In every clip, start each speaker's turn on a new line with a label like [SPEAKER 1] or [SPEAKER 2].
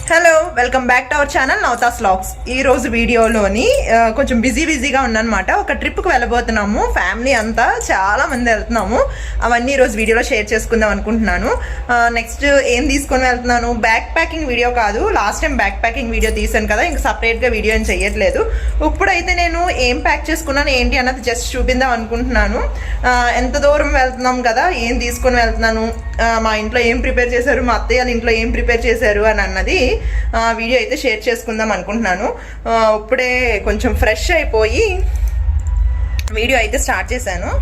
[SPEAKER 1] Hello, welcome back to our channel Navathas vlogs. ఈ రోజు వీడియోలోని కొంచెం బిజీగా ఉన్నానమాట. ఒక ట్రిప్కి వెళ్ళబోతున్నాము, ఫ్యామిలీ అంతా చాలా మంది వెళ్తున్నాము. అవన్నీ ఈరోజు వీడియోలో షేర్ చేసుకుందాం అనుకుంటున్నాను. నెక్స్ట్ ఏం తీసుకొని వెళ్తున్నాను, బ్యాక్ ప్యాకింగ్ వీడియో కాదు. Last time back packing video తీసాను కదా, ఇంకా సపరేట్గా వీడియో ఏం చేయట్లేదు. ఇప్పుడైతే నేను ఏం ప్యాక్ చేసుకున్నాను ఏంటి అన్నది జస్ట్ చూపిందాం అనుకుంటున్నాను. ఎంత దూరం వెళ్తున్నాం కదా, ఏం తీసుకొని వెళ్తున్నాను, మా ఇంట్లో ఏం ప్రిపేర్ చేశారు, మా అత్తయ్య వాళ్ళ ఇంట్లో ఏం ప్రిపేర్ చేశారు అని అన్నది వీడియో అయితే షేర్ చేసుకుందాం అనుకుంటున్నాను. ఇప్పుడే కొంచెం ఫ్రెష్ అయిపోయి వీడియో అయితే స్టార్ట్ చేశాను.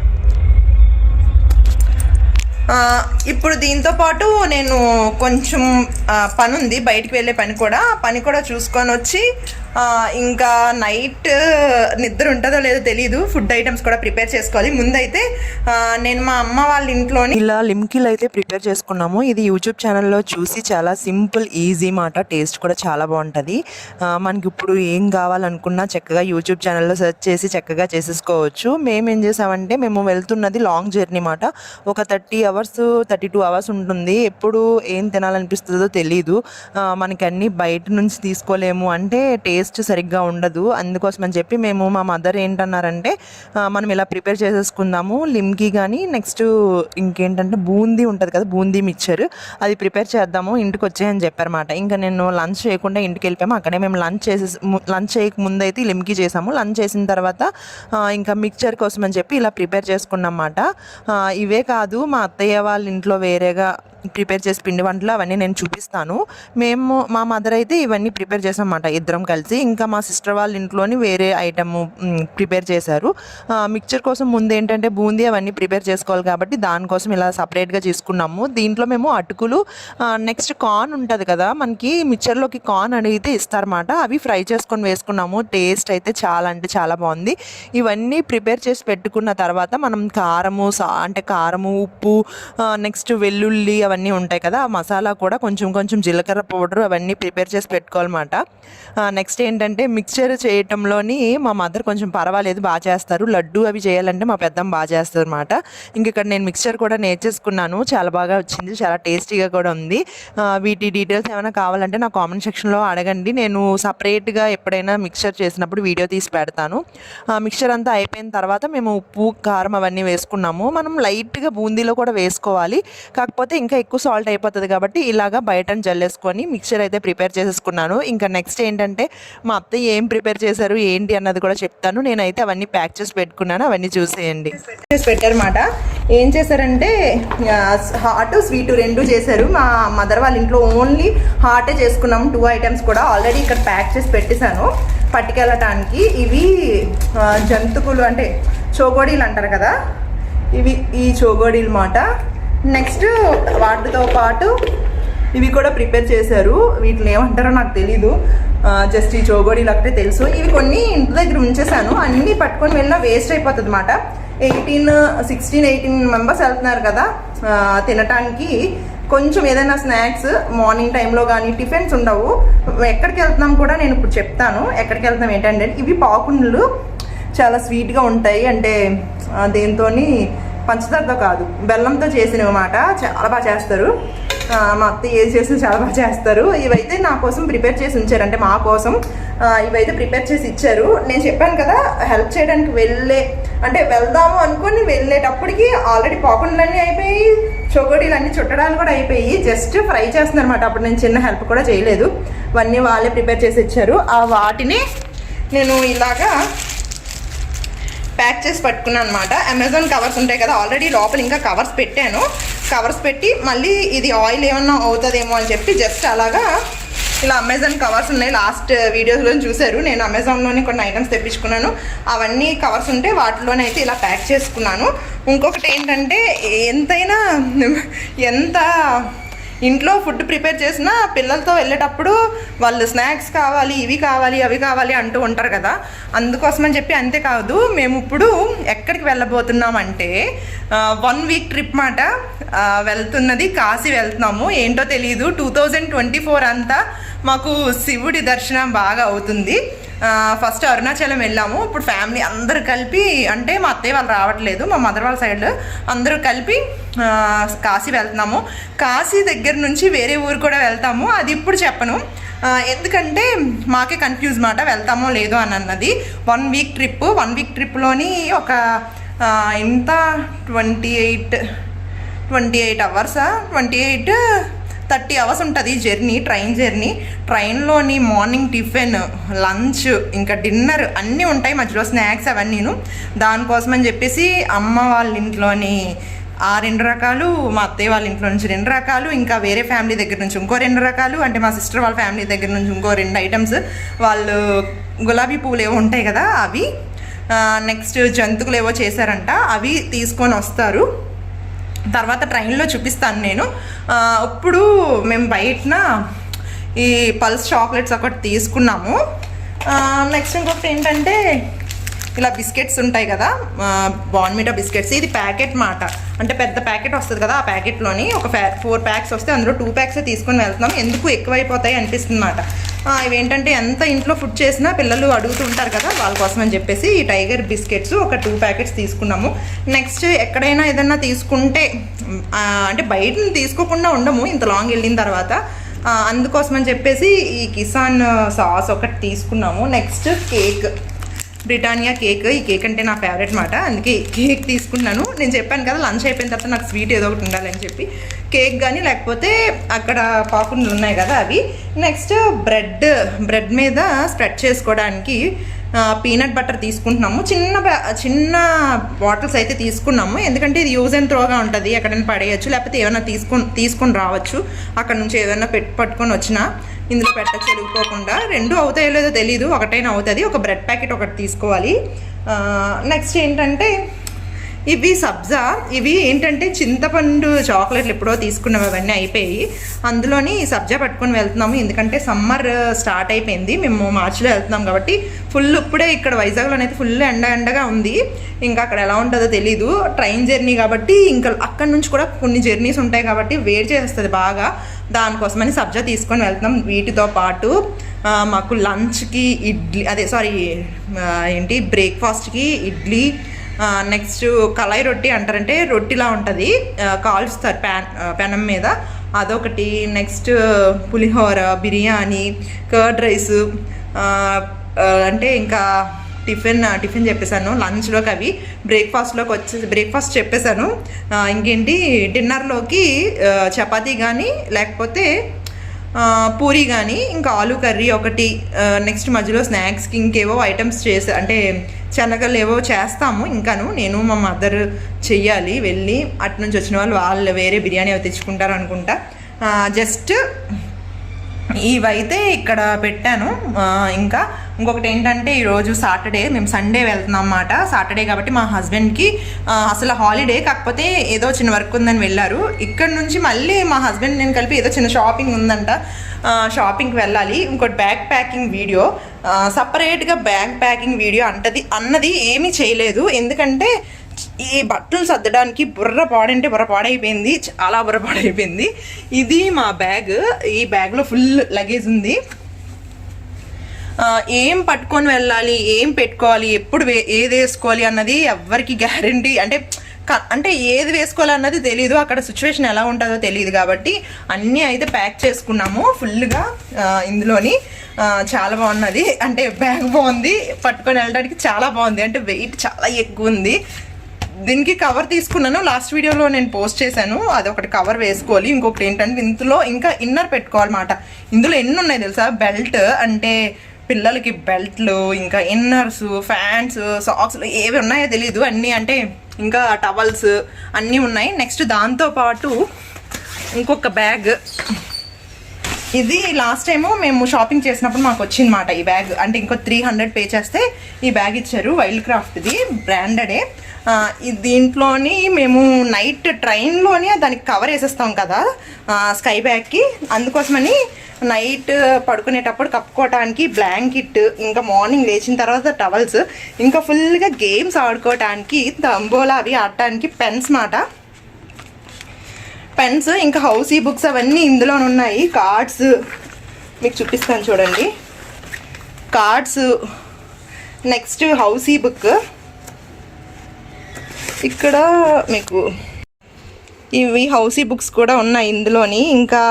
[SPEAKER 1] ఇప్పుడు దీంతో పాటు నేను కొంచెం పని ఉంది, బయటికి వెళ్ళే పని కూడా చూసుకొని వచ్చి ఇంకా నైట్ నిద్ర ఉంటుందో లేదో తెలీదు. ఫుడ్ ఐటమ్స్ కూడా ప్రిపేర్ చేసుకోవాలి. ముందైతే నేను మా అమ్మ వాళ్ళ ఇంట్లోని
[SPEAKER 2] ఇలా లిమ్కిలు అయితే ప్రిపేర్ చేసుకున్నాము. ఇది యూట్యూబ్ ఛానల్లో చూసి చాలా సింపుల్ ఈజీ మాట, టేస్ట్ కూడా చాలా బాగుంటుంది. మనకి ఇప్పుడు ఏం కావాలనుకున్నా చక్కగా యూట్యూబ్ ఛానల్లో సెర్చ్ చేసి చక్కగా చేసేసుకోవచ్చు. మేము ఏం చేసామంటే, మేము వెళ్తున్నది లాంగ్ జర్నీ మాట. ఒక 32 అవర్స్ ఉంటుంది. ఎప్పుడు ఏం తినాలనిపిస్తుందో తెలీదు. మనకి అన్నీ బయట నుంచి తీసుకోలేము, అంటే టేస్ట్ సరిగ్గా ఉండదు. అందుకోసం అని చెప్పి మేము, మా మదర్ ఏంటన్నారంటే, మనం ఇలా ప్రిపేర్ చేసేసుకుందాము లిమ్కి. కానీ నెక్స్ట్ ఇంకేంటంటే బూందీ ఉంటుంది కదా, బూందీ మిక్చర్, అది ప్రిపేర్ చేద్దాము, ఇంటికి వచ్చేయని చెప్పారన్నమాట. ఇంకా నేను లంచ్ చేయకుండా ఇంటికి వెళ్ళిపోయాము. అక్కడే మేము లంచ్ చేయక ముందు అయితే లిమ్కి చేసాము. లంచ్ చేసిన తర్వాత ఇంకా మిక్చర్ కోసం అని చెప్పి ఇలా ప్రిపేర్ చేసుకున్నమాట. ఇవే కాదు, మా అత్తయ్య వాళ్ళ ఇంట్లో వేరేగా ప్రిపేర్ చేసి పిండి వంటలు అవన్నీ నేను చూపిస్తాను. మా మదర్ అయితే ఇవన్నీ ప్రిపేర్ చేసామన్నమాట ఇద్దరం కలిసి. ఇంకా మా సిస్టర్ వాళ్ళ ఇంట్లోని వేరే ఐటమ్ ప్రిపేర్ చేశారు. మిక్చర్ కోసం ముందు ఏంటంటే బూందీ అవన్నీ ప్రిపేర్ చేసుకోవాలి కాబట్టి దానికోసం ఇలా సపరేట్గా చేసుకున్నాము. దీంట్లో మేము అటుకులు, నెక్స్ట్ కార్న్ ఉంటుంది కదా, మనకి మిక్చర్లోకి కార్న్ అడిగితే ఇస్తారన్నమాట, అవి ఫ్రై చేసుకొని వేసుకున్నాము. టేస్ట్ అయితే చాలా అంటే చాలా బాగుంది. ఇవన్నీ ప్రిపేర్ చేసి పెట్టుకున్న తర్వాత మనం కారము, ఉప్పు, నెక్స్ట్ వెల్లుల్లి అవన్నీ ఉంటాయి కదా, ఆ మసాలా కూడా కొంచెం జీలకర్ర పౌడర్ అవన్నీ ప్రిపేర్ చేసి పెట్టుకోవాలన్నమాట. నెక్స్ట్ ఏంటంటే, మిక్చర్ చేయటంలోని మా మదర్ కొంచెం పర్వాలేదు, బాగా చేస్తారు. లడ్డు అవి చేయాలంటే మా పెద్దమ్మ బాగా చేస్తారు అనమాట. ఇంక ఇక్కడ నేను మిక్చర్ కూడా నేర్చేసుకున్నాను, చాలా బాగా వచ్చింది, చాలా టేస్టీగా కూడా ఉంది. వీటి డీటెయిల్స్ ఏమైనా కావాలంటే నా కామెంట్ సెక్షన్లో అడగండి. నేను సపరేట్గా ఎప్పుడైనా మిక్చర్ చేసినప్పుడు వీడియో తీసి పెడతాను. మిక్చర్ అంతా అయిపోయిన తర్వాత మేము ఉప్పు, కారం అవన్నీ వేసుకున్నాము. మనం లైట్గా బూందీలో కూడా వేసుకోవాలి, కాకపోతే ఇంకా ఎక్కువ సాల్ట్ అయిపోతుంది కాబట్టి ఇలాగా బయట జల్లేసుకొని మిక్చర్ అయితే ప్రిపేర్ చేసేసుకున్నాను. ఇంకా నెక్స్ట్ ఏంటంటే, మా అత్తయ్య ఏం ప్రిపేర్ చేశారు ఏంటి అన్నది కూడా చెప్తాను. నేనైతే అవన్నీ ప్యాక్ చేసి పెట్టుకున్నాను, అవన్నీ చూసేయండి.
[SPEAKER 1] పెట్టారన్నమాట. ఏం చేశారంటే, హాట్ స్వీట్ రెండు చేశారు. మా మదర్ వాళ్ళ ఇంట్లో ఓన్లీ హాటే చేసుకున్నాము. 2 ఐటమ్స్ కూడా ఆల్రెడీ ఇక్కడ ప్యాక్ చేసి పెట్టేశాను పట్టుకెళ్ళటానికి. ఇవి జంతుకులు అంటే చోగోడీలు అంటారు కదా, ఇవి ఈ చోగోడీలు మాట. నెక్స్ట్ వాటితో పాటు ఇవి కూడా ప్రిపేర్ చేశారు. వీటిని ఏమంటారో నాకు తెలీదు, జస్ట్ ఈ చోగోడీలు ఒకటే తెలుసు. ఇవి కొన్ని ఇంటి దగ్గర ఉంచేసాను, అన్నీ పట్టుకొని వెళ్ళినా వేస్ట్ అయిపోతుంది అన్నమాట. 18 మెంబర్స్ వెళ్తున్నారు కదా తినటానికి. కొంచెం ఏదైనా స్నాక్స్ మార్నింగ్ టైంలో కానీ టిఫిన్స్ ఉండవు. ఎక్కడికి వెళ్తున్నాం కూడా నేను ఇప్పుడు చెప్తాను. ఎక్కడికి వెళ్తున్నాం ఏంటంటే, ఇవి పాకుండలు చాలా స్వీట్గా ఉంటాయి. అంటే దేంతోని, పంచదారతో కాదు, బెల్లంతో చేసినవి అన్నమాట. చాలా బాగా చేస్తారు. మా అత్త ఏది చేసి చాలా బాగా చేస్తారు. ఇవైతే నా కోసం ప్రిపేర్ చేసి ఉంచారు, అంటే మా కోసం ఇవైతే ప్రిపేర్ చేసి ఇచ్చారు. నేను చెప్పాను కదా, హెల్ప్ చేయడానికి వెళ్దాము అనుకుని వెళ్ళేటప్పటికి ఆల్రెడీ పాకుండలన్నీ అయిపోయి, చొగోడీలు అన్నీ చుట్టడాలు కూడా అయిపోయి, జస్ట్ ఫ్రై చేస్తున్నారు అనమాట. అప్పుడు నేను చిన్న హెల్ప్ కూడా చేయలేదు, ఇవన్నీ వాళ్ళే ప్రిపేర్ చేసి ఇచ్చారు. వాటిని నేను ఇలాగా ప్యాక్ చేసి పట్టుకున్నాను అనమాట. అమెజాన్ కవర్స్ ఉంటాయి కదా, ఆల్రెడీ లోపల ఇంకా కవర్స్ పెట్టాను. కవర్స్ పెట్టి మళ్ళీ ఇది ఆయిల్ ఏమన్నా అవుతుందేమో అని చెప్పి జస్ట్ అలాగా ఇలా అమెజాన్ కవర్స్ ఉన్నాయి. లాస్ట్ వీడియోస్లో చూశారు, నేను అమెజాన్లోనే కొన్ని ఐటమ్స్ తెప్పించుకున్నాను. అవన్నీ కవర్స్ ఉంటే వాటిలోనే అయితే ఇలా ప్యాక్ చేసుకున్నాను. ఇంకొకటి ఏంటంటే, ఎంత ఇంట్లో ఫుడ్ ప్రిపేర్ చేసినా పిల్లలతో వెళ్ళేటప్పుడు వాళ్ళు స్నాక్స్ కావాలి, ఇవి కావాలి, అవి కావాలి అంటూ ఉంటారు కదా. అందుకోసమని చెప్పి, అంతేకాదు మేము ఇప్పుడు ఎక్కడికి వెళ్ళబోతున్నామంటే 1 వీక్ ట్రిప్ మాట. వెళ్తున్నది కాశీ వెళ్తున్నాము. ఏంటో తెలియదు, 2024 అంతా మాకు శివుడి దర్శనం బాగా అవుతుంది. ఫస్ట్ అరుణాచలం వెళ్ళాము. ఇప్పుడు ఫ్యామిలీ అందరూ కలిపి, అంటే మా అత్తయ్య వాళ్ళు రావట్లేదు, మా మదర్ వాళ్ళ సైడ్ అందరూ కలిపి కాశీ వెళ్తున్నాము. కాశీ దగ్గర నుంచి వేరే ఊరు కూడా వెళ్తాము, అది ఇప్పుడు చెప్పను ఎందుకంటే మాకే కన్ఫ్యూజ్ మాట వెళ్తామో లేదో అని అన్నది. 1 వీక్ ట్రిప్. 1 వీక్ ట్రిప్లోని ఒక ఇంత 28 అవర్సా, 30 అవర్స్ ఉంటుంది జర్నీ, ట్రైన్ జర్నీ. ట్రైన్లోని మార్నింగ్ టిఫిన్, లంచ్, ఇంకా డిన్నర్ అన్నీ ఉంటాయి, మధ్యలో స్నాక్స్ అవన్నీను. దానికోసమని చెప్పేసి అమ్మ వాళ్ళ ఇంట్లోని 2 రకాలు, మా అత్తయ్య వాళ్ళ ఇంట్లో నుంచి 2 రకాలు, ఇంకా వేరే ఫ్యామిలీ దగ్గర నుంచి ఇంకో 2 రకాలు, అంటే మా సిస్టర్ వాళ్ళ ఫ్యామిలీ దగ్గర నుంచి ఇంకో 2 ఐటమ్స్. వాళ్ళు గులాబీ పువ్వులు ఏవో ఉంటాయి కదా అవి, నెక్స్ట్ జంతువులు ఏవో చేశారంట, అవి తీసుకొని వస్తారు. తర్వాత ట్రైన్లో చూపిస్తాను నేను. ఇప్పుడు మేము బయటన ఈ పల్స్ చాక్లెట్స్ ఒకటి తీసుకున్నాము. నెక్స్ట్ ఇంకొకటి ఏంటంటే ఇలా బిస్కెట్స్ ఉంటాయి కదా, బార్న్విటా బిస్కెట్స్. ఇది ప్యాకెట్ మాట, అంటే పెద్ద ప్యాకెట్ వస్తుంది కదా, ఆ ప్యాకెట్లోని ఒక 4 ప్యాక్స్ వస్తే అందులో 2 ప్యాక్స్ తీసుకొని వెళ్తున్నాం. ఎందుకు ఎక్కువైపోతాయి అనిపిస్తుంది మాట. ఇవేంటంటే ఎంత ఇంట్లో ఫుడ్ చేసినా పిల్లలు అడుగుతుంటారు కదా, వాళ్ళ కోసం అని చెప్పేసి ఈ టైగర్ బిస్కెట్స్ ఒక 2 ప్యాకెట్స్ తీసుకున్నాము. నెక్స్ట్ ఎక్కడైనా ఏదైనా తీసుకుంటే, అంటే బయట తీసుకోకుండా ఉండము ఇంత లాంగ్ వెళ్ళిన తర్వాత, అందుకోసం అని చెప్పేసి ఈ కిసాన్ సాస్ ఒకటి తీసుకున్నాము. Next cake, Britannia cake. ఈ కేక్ అంటే నా ఫేవరెట్ మాట, అందుకే కేక్ తీసుకున్నాను. నేను చెప్పాను కదా లంచ్ అయిపోయిన తర్వాత నాకు స్వీట్ ఏదో ఒకటి ఉండాలని చెప్పి, కేక్ కానీ లేకపోతే అక్కడ పాకుండలు ఉన్నాయి కదా అవి. నెక్స్ట్ బ్రెడ్ మీద స్ప్రెడ్ చేసుకోవడానికి పీనట్ బటర్ తీసుకుంటున్నాము. చిన్న బాటిల్స్ అయితే తీసుకున్నాము, ఎందుకంటే ఇది యూజ్ అండ్ త్రోగా ఉంటుంది, ఎక్కడైనా పడేయచ్చు, లేకపోతే ఏమైనా తీసుకొని రావచ్చు, అక్కడ నుంచి ఏదైనా పట్టుకొని వచ్చినా ఇందులో పెట్టచ్చు చెడిపోకుండా. 2 అవుతాయో లేదో తెలీదు, ఒకటైనా అవుతుంది. ఒక బ్రెడ్ ప్యాకెట్ ఒకటి తీసుకోవాలి. నెక్స్ట్ ఏంటంటే ఇవి సబ్జా. ఇవి ఏంటంటే చింతపండు చాక్లెట్లు ఎప్పుడో తీసుకున్నవి, అవన్నీ అయిపోయి అందులోని సబ్జా పట్టుకొని వెళ్తున్నాము. ఎందుకంటే సమ్మర్ స్టార్ట్ అయిపోయింది, మేము మార్చిలో వెళ్తున్నాం కాబట్టి ఫుల్ ఇప్పుడే ఇక్కడ వైజాగ్లోనైతే ఫుల్ ఎండగా ఉంది. ఇంకా అక్కడ ఎలా ఉంటుందో తెలీదు, ట్రైన్ జర్నీ కాబట్టి ఇంకా అక్కడ నుంచి కూడా కొన్ని జర్నీస్ ఉంటాయి కాబట్టి వేడి చేస్తుంది బాగా. దానికోసమని సబ్జా తీసుకొని వెళ్తున్నాం. వీటితో పాటు మాకు లంచ్కి బ్రేక్ఫాస్ట్కి ఇడ్లీ, నెక్స్ట్ కళాయి రొట్టి అంటారంటే రొట్టిలా ఉంటుంది, కాల్చుతారు పెనం మీద, అదొకటి. నెక్స్ట్ పులిహోర, బిర్యానీ, కర్డ్ రైస్, అంటే ఇంకా టిఫిన్ చెప్పేశాను. లంచ్లోకి అవి, బ్రేక్ఫాస్ట్ చెప్పేశాను. ఇంకేంటి డిన్నర్లోకి చపాతీ కానీ లేకపోతే పూరి కానీ, ఇంకా ఆలు కర్రీ ఒకటి. నెక్స్ట్ మధ్యలో స్నాక్స్కి ఇంకేవో ఐటమ్స్ అంటే శనగలు ఏవో చేస్తాము. ఇంకాను నేను మా మదర్ చెయ్యాలి వెళ్ళి, అటు నుంచి వచ్చిన వాళ్ళు వేరే బిర్యానీ అవి తెచ్చుకుంటారు అనుకుంటా. జస్ట్ ఇవైతే ఇక్కడ పెట్టాను. ఇంకా ఇంకొకటి ఏంటంటే ఈరోజు సాటర్డే, మేము సండే వెళ్తున్నాం అన్నమాట. సాటర్డే కాబట్టి మా హస్బెండ్కి అసలు హాలిడే, కాకపోతే ఏదో చిన్న వర్క్ ఉందని వెళ్ళారు. ఇక్కడ నుంచి మళ్ళీ మా హస్బెండ్ నేను కలిపి ఏదో చిన్న షాపింగ్ ఉందంట, షాపింగ్కి వెళ్ళాలి. ఇంకోటి బ్యాగ్ ప్యాకింగ్ వీడియో, సపరేట్గా బ్యాగ్ ప్యాకింగ్ వీడియో అన్నది ఏమీ చేయలేదు. ఎందుకంటే ఈ బట్టలు సర్దడానికి బుర్ర పాడైపోయింది, చాలా బుర్ర పాడైపోయింది. ఇది మా బ్యాగ్, ఈ బ్యాగ్లో ఫుల్ లగేజ్ ఉంది. ఏం పట్టుకొని వెళ్ళాలి, ఏం పెట్టుకోవాలి, ఎప్పుడు ఏది వేసుకోవాలి అన్నది ఎవ్వరికి గ్యారంటీ, అంటే ఏది వేసుకోవాలన్నది తెలీదు, అక్కడ సిచ్యువేషన్ ఎలా ఉంటుందో తెలియదు. కాబట్టి అన్నీ అయితే ప్యాక్ చేసుకున్నాము ఫుల్గా ఇందులోని. చాలా బాగున్నది, అంటే బ్యాగ్ బాగుంది, పట్టుకొని వెళ్ళడానికి చాలా బాగుంది, అంటే వెయిట్ చాలా ఎక్కువ ఉంది. దీనికి కవర్ తీసుకున్నాను, లాస్ట్ వీడియోలో నేను పోస్ట్ చేశాను, అదొకటి కవర్ వేసుకోవాలి. ఇంకొకటి ఏంటంటే ఇందులో ఇంకా ఇన్నర్ పెట్టుకోవాలన్నమాట. ఇందులో ఎన్ని ఉన్నాయి తెలుసా, బెల్ట్, అంటే పిల్లలకి బెల్ట్లు, ఇంకా ఇన్నర్స్, ఫ్యాంట్స్, సాక్స్లు ఏవి ఉన్నాయో తెలీదు అన్నీ, అంటే ఇంకా టవల్స్ అన్నీ ఉన్నాయి. నెక్స్ట్ దాంతోపాటు ఇంకొక బ్యాగ్, ఇది లాస్ట్ టైము మేము షాపింగ్ చేసినప్పుడు మాకు వచ్చిందన్నమాట ఈ బ్యాగ్. అంటే ఇంకో 300 పే చేస్తే ఈ బ్యాగ్ ఇచ్చారు, వైల్డ్ క్రాఫ్ట్ది, బ్రాండెడే. దీంట్లోని మేము నైట్ ట్రైన్లోని దానికి కవర్ వేసేస్తాం కదా స్కై బ్యాగ్కి, అందుకోసమని నైట్ పడుకునేటప్పుడు కప్పుకోవటానికి బ్లాంకెట్, ఇంకా మార్నింగ్ లేచిన తర్వాత టవల్స్, ఇంకా ఫుల్గా గేమ్స్ ఆడుకోవటానికి తంబోలా అవి ఆడటానికి పెన్స్ మాట, పెన్స్, ఇంకా హౌసీ బుక్స్ అవన్నీ ఇందులోనే ఉన్నాయి. కార్డ్స్ మీకు చూపిస్తాను చూడండి, కార్డ్స్, నెక్స్ట్ హౌసీ బుక్. ఇక్కడ మీకు ఇవి హౌసీ బుక్స్ కూడా ఉన్నాయి ఇందులోని. ఇంకా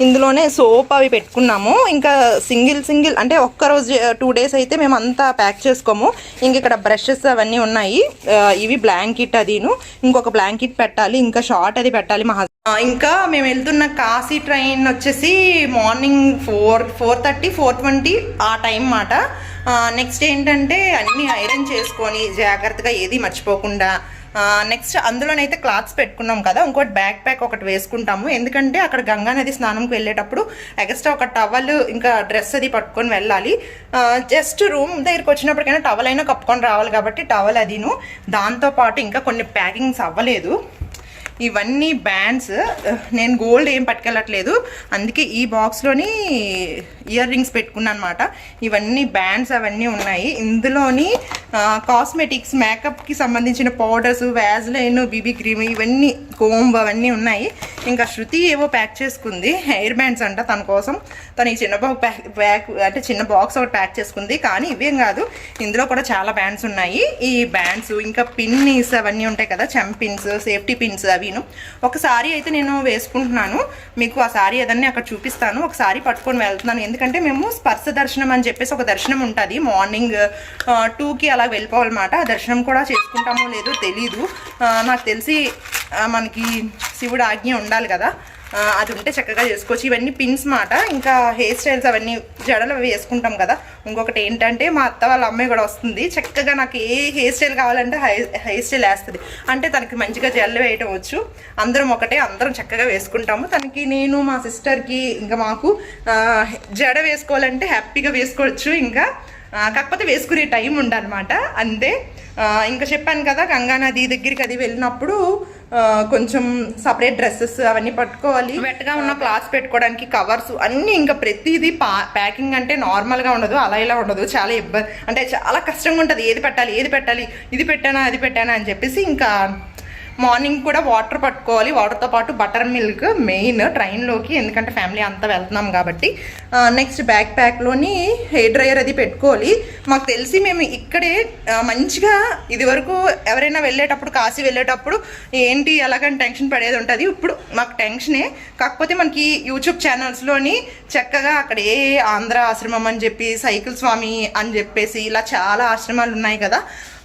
[SPEAKER 1] ఇందులోనే సోప్ అవి పెట్టుకున్నాము. ఇంకా సింగిల్ అంటే ఒక్కరోజు 2 days అయితే మేము అంతా ప్యాక్ చేసుకోము. ఇంక ఇక్కడ బ్రషెస్ అవన్నీ ఉన్నాయి. ఇవి బ్లాంకెట్ అదిను, ఇంకొక బ్లాంకెట్ పెట్టాలి, ఇంకా షార్ట్ అది పెట్టాలి మా హస్బెండ్. ఇంకా మేము వెళ్తున్న కాశీ ట్రైన్ వచ్చేసి మార్నింగ్ 4:30, 4:20 ఆ టైం మాట. నెక్స్ట్ ఏంటంటే అన్నీ ఐరన్ చేసుకొని జాగ్రత్తగా ఏది మర్చిపోకుండా. నెక్స్ట్ అందులోనైతే క్లాత్స్ పెట్టుకున్నాం కదా, ఇంకోటి బ్యాక్ ప్యాక్ ఒకటి వేసుకుంటాము. ఎందుకంటే అక్కడ గంగా నది స్నానంకి వెళ్ళేటప్పుడు ఎక్స్ట్రా ఒక టవల్ ఇంకా డ్రెస్ అది పట్టుకొని వెళ్ళాలి. జస్ట్ రూమ్ దగ్గరికి వచ్చినప్పటికైనా టవల్ అయినా కప్పుకొని రావాలి కాబట్టి టవల్ అదిను. దాంతోపాటు ఇంకా కొన్ని ప్యాకింగ్స్ అవ్వలేదు. ఇవన్నీ బ్యాండ్స్. నేను గోల్డ్ ఏం పట్టుకెళ్ళట్లేదు, అందుకే ఈ బాక్స్లోని ఇయర్ రింగ్స్ పెట్టుకున్నాను అనమాట. ఇవన్నీ బ్యాండ్స్ అవన్నీ ఉన్నాయి. ఇందులోని కాస్మెటిక్స్, మేకప్కి సంబంధించిన పౌడర్స్, వ్యాజ్లైన్, బీబీ క్రీమ్, ఇవన్నీ కోంబ్ అవన్నీ ఉన్నాయి. ఇంకా శృతి ఏవో ప్యాక్ చేసుకుంది, హెయిర్ బ్యాండ్స్ అంట తన కోసం. తను ఈ చిన్న బ్యాగ్ అంటే చిన్న బాక్స్ ఒకటి ప్యాక్ చేసుకుంది. కానీ ఇవేం కాదు, ఇందులో కూడా చాలా బ్యాండ్స్ ఉన్నాయి. ఈ బ్యాండ్స్ ఇంకా పిన్స్ అవన్నీ ఉంటాయి కదా, చెంపిన్స్, సేఫ్టీ పిన్స్ అవిను. ఒక సారీ అయితే నేను వేసుకుంటున్నాను, మీకు ఆ సారీ ఏదన్నా అక్కడ చూపిస్తాను. ఒక సారీ పట్టుకొని వెళ్తున్నాను, ఎందుకంటే మేము స్పర్శ దర్శనం అని చెప్పేసి ఒక దర్శనం ఉంటుంది. మార్నింగ్ 2కి అలా వెళ్ళిపోవాలన్నమాట. ఆ దర్శనం కూడా చేసుకుంటామో లేదో తెలీదు. నాకు తెలిసి మనకి శివుడు ఆజ్ఞ ఉండాలి కదా, అది ఉంటే చక్కగా చేసుకోవచ్చు. ఇవన్నీ పిన్స్ మాట. ఇంకా హెయిర్ స్టైల్స్ అవన్నీ జడలు అవి వేసుకుంటాం కదా. ఇంకొకటి ఏంటంటే మా అత్త వాళ్ళ అమ్మాయి కూడా వస్తుంది. చక్కగా నాకు ఏ హెయిర్ స్టైల్ కావాలంటే హెయిర్ స్టైల్ వేస్తుంది. అంటే తనకి మంచిగా జల్లు వేయటం వచ్చు. అందరం ఒకటే, అందరం చక్కగా వేసుకుంటాము. తనకి, నేను, మా సిస్టర్కి, ఇంకా మాకు జడ వేసుకోవాలంటే హ్యాపీగా వేసుకోవచ్చు. ఇంకా కాకపోతే వేసుకునే టైం ఉండాలన్నమాట, అంతే. ఇంకా చెప్పాను కదా, గంగా నది దగ్గరికి అది వెళ్ళినప్పుడు కొంచెం సపరేట్ డ్రెస్సెస్ అవన్నీ పట్టుకోవాలి. వెట్గా ఉన్న క్లాత్స్ పెట్టుకోవడానికి కవర్స్ అన్నీ, ఇంకా ప్రతిదీ ప్యాకింగ్ అంటే నార్మల్గా ఉండదు, అలా ఇలా ఉండదు. చాలా ఇబ్బంది, అంటే చాలా కష్టంగా ఉంటుంది. ఏది పెట్టాలి, ఇది పెట్టానా, అది పెట్టానా అని చెప్పేసి. ఇంకా మార్నింగ్ కూడా వాటర్ పట్టుకోవాలి. వాటర్తో పాటు బటర్ మిల్క్ మెయిన్ ట్రైన్లోకి, ఎందుకంటే ఫ్యామిలీ అంతా వెళ్తున్నాం కాబట్టి. నెక్స్ట్ బ్యాక్ ప్యాక్లోని హెయిర్ డ్రైయర్ అది పెట్టుకోవాలి. మాకు తెలిసి మేము ఇక్కడే మంచిగా ఇది వరకు ఎవరైనా వెళ్ళేటప్పుడు, కాశీ వెళ్ళేటప్పుడు ఏంటి ఎలాగని టెన్షన్ పడేది ఉంటుంది. ఇప్పుడు మాకు టెన్షనే, కాకపోతే మనకి యూట్యూబ్ ఛానల్స్లోని చక్కగా అక్కడ ఆంధ్ర ఆశ్రమం అని చెప్పి, సైకిల్ స్వామి అని చెప్పేసి ఇలా చాలా ఆశ్రమాలు ఉన్నాయి కదా,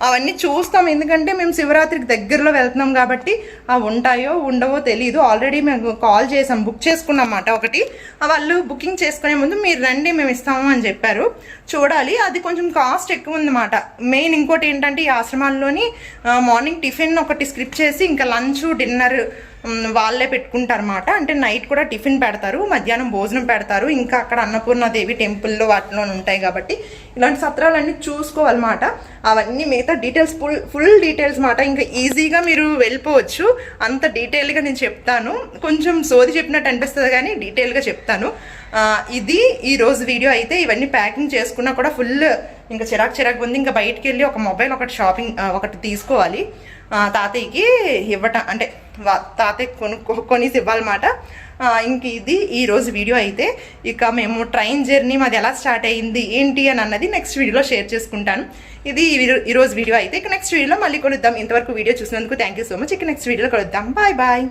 [SPEAKER 1] అవన్నీ చూస్తాం. ఎందుకంటే మేము శివరాత్రికి దగ్గరలో వెళ్తున్నాం కాబట్టి అవి ఉంటాయో ఉండవో తెలీదు. ఆల్రెడీ మేము కాల్ చేసాం, బుక్ చేసుకున్నమాట ఒకటి. వాళ్ళు బుకింగ్ చేసుకునే ముందు మీరు రండి మేము ఇస్తాము అని చెప్పారు. చూడాలి, అది కొంచెం కాస్ట్ ఎక్కువ ఉందన్నమాట. మెయిన్ ఇంకోటి ఏంటంటే ఈ ఆశ్రమాల్లోని మార్నింగ్ టిఫిన్ ఒకటి స్క్రిప్ట్ చేసి, ఇంకా లంచ్, డిన్నర్ వాళ్ళే పెట్టుకుంటారన్నమాట. అంటే నైట్ కూడా టిఫిన్ పెడతారు, మధ్యాహ్నం భోజనం పెడతారు. ఇంకా అక్కడ అన్నపూర్ణాదేవి టెంపుల్లో వాటిలో ఉంటాయి కాబట్టి ఇలాంటి సత్రాలన్నీ చూసుకోవాలన్నమాట. అవన్నీ మిగతా డీటెయిల్స్ ఫుల్ డీటెయిల్స్ మాట. ఇంకా ఈజీగా మీరు వెళ్ళిపోవచ్చు, అంత డీటెయిల్గా నేను చెప్తాను. కొంచెం సోది చెప్పినట్టు అనిపిస్తుంది కానీ డీటెయిల్గా చెప్తాను. ఇది ఈరోజు వీడియో అయితే. ఇవన్నీ ప్యాకింగ్ చేసుకున్నా కూడా ఫుల్ ఇంకా చిరాకు ఉంది. ఇంకా బయటికి వెళ్ళి ఒక మొబైల్ ఒకటి షాపింగ్ ఒకటి తీసుకోవాలి, తాతయ్యకి ఇవ్వటం, అంటే తాతయ్య కొనేసి ఇవ్వాలన్నమాట. ఇంక ఇది ఈరోజు వీడియో అయితే. ఇక మేము ట్రైన్ జర్నీ మాది ఎలా స్టార్ట్ అయ్యింది ఏంటి అని అన్నది నెక్స్ట్ వీడియోలో షేర్ చేసుకుంటాను. ఇది ఈరోజు వీడియో అయితే. ఇక నెక్స్ట్ వీడియోలో మళ్ళీ కలుద్దాం. ఇంతవరకు వీడియో చూసినందుకు థ్యాంక్ యూ సో మచ్. ఇక నెక్స్ట్ వీడియోలో కలుద్దాం. Bye bye.